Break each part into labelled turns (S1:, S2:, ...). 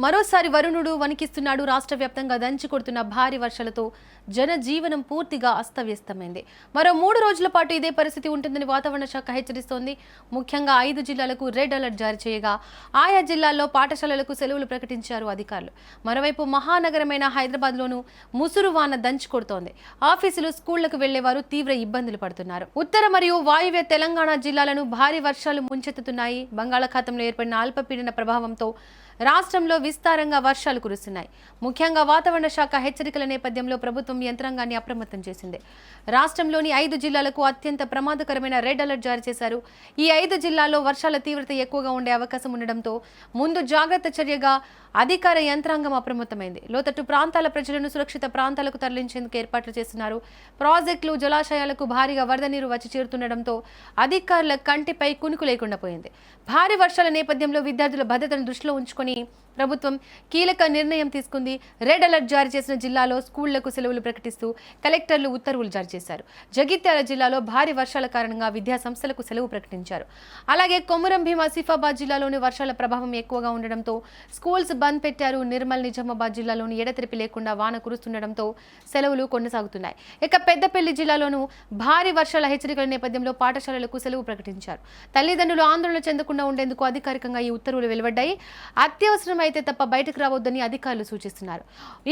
S1: మరోసారి వరుణుడు వణికిస్తున్నాడు. రాష్ట్ర వ్యాప్తంగా దంచి కొడుతున్న భారీ వర్షాలతో జనజీవనం పూర్తిగా అస్తవ్యస్తమైంది. మరో 3 రోజుల పాటు ఇదే పరిస్థితి ఉంటుందని వాతావరణ శాఖ హెచ్చరిస్తోంది. ముఖ్యంగా 5 జిల్లాలకు రెడ్ అలర్ట్ జారీ చేయగా ఆయా జిల్లాల్లో పాఠశాలలకు సెలవులు ప్రకటించారు అధికారులు. మరోవైపు మహానగరమైన హైదరాబాద్లోనూ ముసురు వాన దంచి కొడుతోంది. ఆఫీసులు, స్కూళ్లకు వెళ్లేవారు తీవ్ర ఇబ్బందులు పడుతున్నారు. ఉత్తర మరియు వాయువ్య తెలంగాణ జిల్లాలను భారీ వర్షాలు ముంచెత్తుతున్నాయి. బంగాళాఖాతంలో ఏర్పడిన అల్పపీడన ప్రభావంతో రాష్ట్రంలో విస్తారంగా వర్షాలు కురుస్తున్నాయి. ముఖ్యంగా వాతావరణ శాఖ హెచ్చరికల నేపథ్యంలో ప్రభుత్వం యంత్రాంగాన్ని అప్రమత్తం చేసింది. రాష్ట్రంలోని 5 జిల్లాలకు అత్యంత ప్రమాదకరమైన రెడ్ అలర్ట్ జారీ చేశారు. ఈ 5 జిల్లాల్లో వర్షాల తీవ్రత ఎక్కువగా ఉండే అవకాశం ఉండడంతో ముందు జాగ్రత్త చర్యగా అధికార యంత్రాంగం అప్రమత్తమైంది. లోతట్టు ప్రాంతాల ప్రజలను సురక్షిత ప్రాంతాలకు తరలించేందుకు ఏర్పాట్లు చేస్తున్నారు. ప్రాజెక్టులు, జలాశయాలకు భారీగా వరద నీరు వచ్చి చేరుతుండటంతో అధికారుల కంటిపై కునుకు లేకుండా పోయింది. భారీ వర్షాల నేపథ్యంలో విద్యార్థుల భద్రతను దృష్టిలో ఉంచుకొని ప్రభుత్వం కీలక నిర్ణయం తీసుకుంది. రెడ్ అలర్ట్ జారీ చేసిన జిల్లాలో స్కూళ్లకు సెలవులు ప్రకటిస్తూ కలెక్టర్లు ఉత్తర్వులు జారీ చేశారు. జగిత్యాల జిల్లాలో భారీ వర్షాల కారణంగా విద్యా సంస్థలకు సెలవు ప్రకటించారు. అలాగే కొమురం భీం, ఆసిఫాబాద్ జిల్లాలోని వర్షాల ప్రభావం ఎక్కువగా ఉండడంతో స్కూల్స్ బంద్ పెట్టారు. నిర్మల్, నిజామాబాద్ జిల్లాలోని ఎడతెరిపి లేకుండా వాన కురుస్తుండటంతో సెలవులు కొనసాగుతున్నాయి. ఇక పెద్దపల్లి జిల్లాలోనూ భారీ వర్షాల హెచ్చరికల నేపథ్యంలో పాఠశాలలకు సెలవు ప్రకటించారు. తల్లిదండ్రులు ఆందోళన చెందకుండా ఉండేందుకు అధికారికంగా ఈ ఉత్తర్వులు వెలువడ్డాయి. అత్యవసరం అయితే తప్ప బయటకు రావద్దని అధికారులు సూచిస్తున్నారు.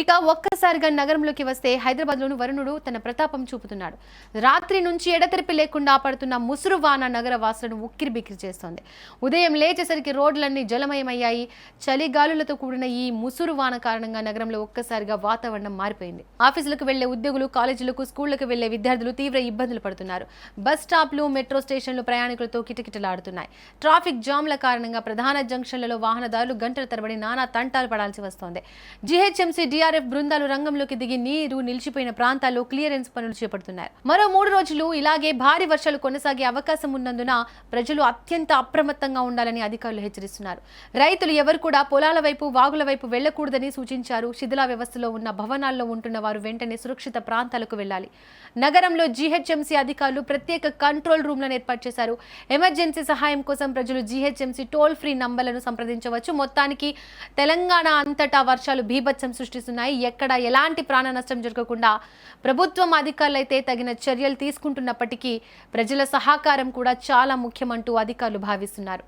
S1: ఇక ఒక్కసారిగా నగరంలోకి వస్తే హైదరాబాద్లోని వరుణుడు తన ప్రతాపం చూపుతున్నాడు. రాత్రి నుంచి ఎడతెరిపి లేకుండా పడుతున్న ముసురు వాన నగర వాసులను ఉక్కిరిబిక్కిరి చేస్తోంది. ఉదయం లేచేసరికి రోడ్లన్నీ జలమయమయ్యాయి. చలిగాలులతో కూడిన ఈ ముసురు వాన కారణంగా నగరంలో ఒక్కసారిగా వాతావరణం మారిపోయింది. ఆఫీసులకు వెళ్లే ఉద్యోగులు, కాలేజీలకు, స్కూళ్లకు వెళ్లే విద్యార్థులు తీవ్ర ఇబ్బందులు పడుతున్నారు. బస్ స్టాప్లు, మెట్రో స్టేషన్లు ప్రయాణికులతో కిటకిటలాడుతున్నాయి. ట్రాఫిక్ జామ్ల కారణంగా ప్రధాన జంక్షన్లలో వాహనదారులు గంటల తరబడి నానా తంటాలు పడాల్సి వస్తోంది. జీహెచ్ఎంసీ, డిఆర్ఎఫ్ బృందాలు రంగంలోకి దిగి నీరు నిలిచిపోయిన ప్రాంతాల్లో క్లియరెన్స్ పనులు చేపడుతున్నారు. మరో 3 రోజులు ఇలాగే భారీ వర్షాలు కొనసాగే అవకాశం ఉన్నందున ప్రజలు అత్యంత అప్రమత్తంగా ఉండాలని అధికారులు హెచ్చరిస్తున్నారు. రైతులు ఎవరు కూడా పొలాల వైపు, వాగుల వైపు వెళ్లకూడదని సూచించారు. శిథిలా వ్యవస్థలో ఉన్న భవనాల్లో ఉంటున్న వారు వెంటనే సురక్షిత ప్రాంతాలకు వెళ్లాలి. నగరంలో జీహెచ్ఎంసీ అధికారులు ప్రత్యేక కంట్రోల్ రూమ్లను ఏర్పాటు చేశారు. ఎమర్జెన్సీ సహాయం కోసం ప్రజలు జీహెచ్ఎంసీ టోల్ ఫ్రీ నంబర్లను సంప్రదించవచ్చు. మొత్తానికి తెలంగాణ అంతటా వర్షాలు బీభత్సం సృష్టిస్తున్నాయి. ఎక్కడ ఎలాంటి ప్రాణ నష్టం జరగకుండా ప్రభుత్వం అధికారులు అయితే తగిన చర్యలు తీసుకుంటున్నప్పటికీ ప్రజల సహకారం కూడా చాలా ముఖ్యమంటూ అధికారులు భావిస్తున్నారు.